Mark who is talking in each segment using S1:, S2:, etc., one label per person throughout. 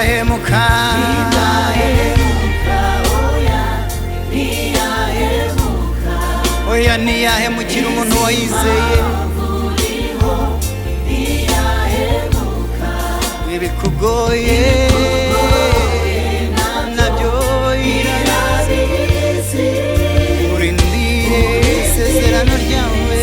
S1: Nindahemuka oya ntiyahemukira umuntu wayizeye ibikugoye nabyo irabizi urindire isezerano ryawe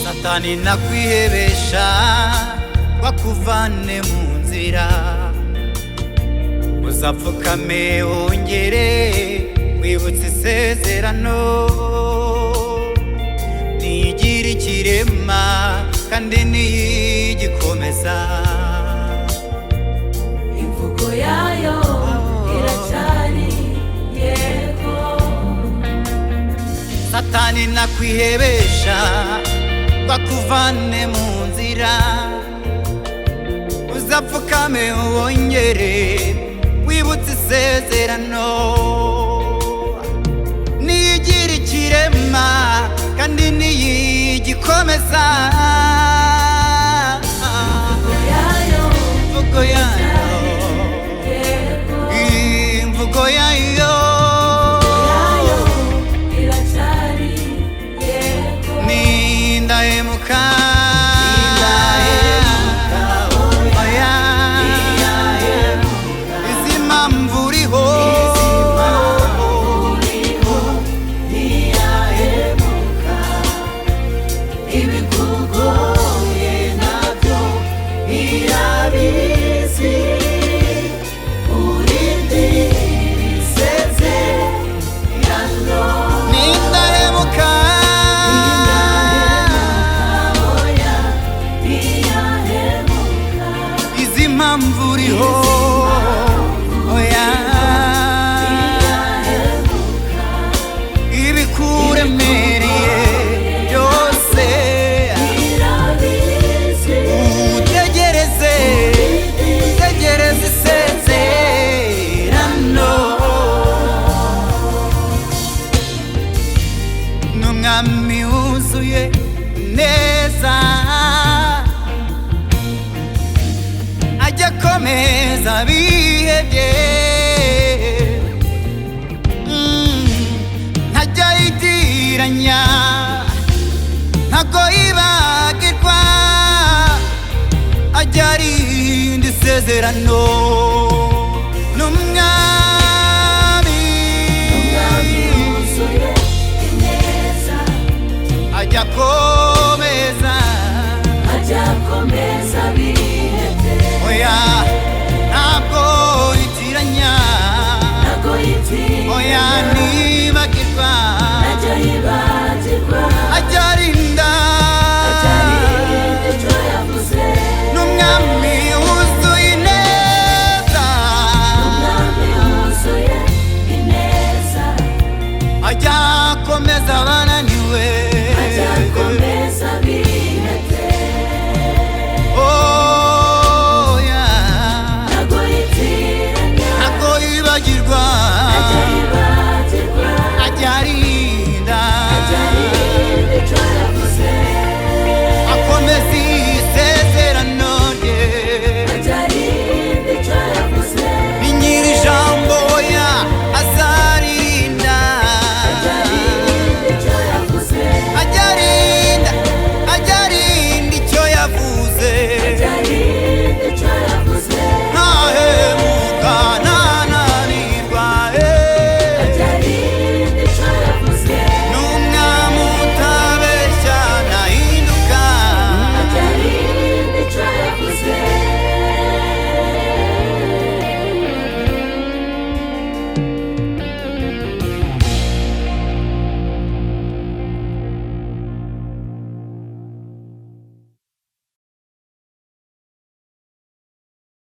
S1: Satani nakwihebesha bakuvane mu nzira uzapfukame wongere wibutse isezerano nigira ikirema kandi nigikomeza
S2: imvugo yayo iracyari yego
S1: Satani nakwihebesha bakuvane mu nzira uzapfukame wongere wibutse isezerano niyigira ikirema kandi niyigikomeza imvugo yayo imvugo yayo
S2: iracyari yego
S1: Nindahemuka Mvuriho oya ibikuremereye byose utegereze isezerano n'umwami wuzuye neza akomeza bihebye ntajya yitiranya ntago yibagirwa ajya arinda isezerano n'umwami
S2: wuzuye ineza
S1: ajya akomeza bihebye oya ntabwo yitiranya oya ntibagirwa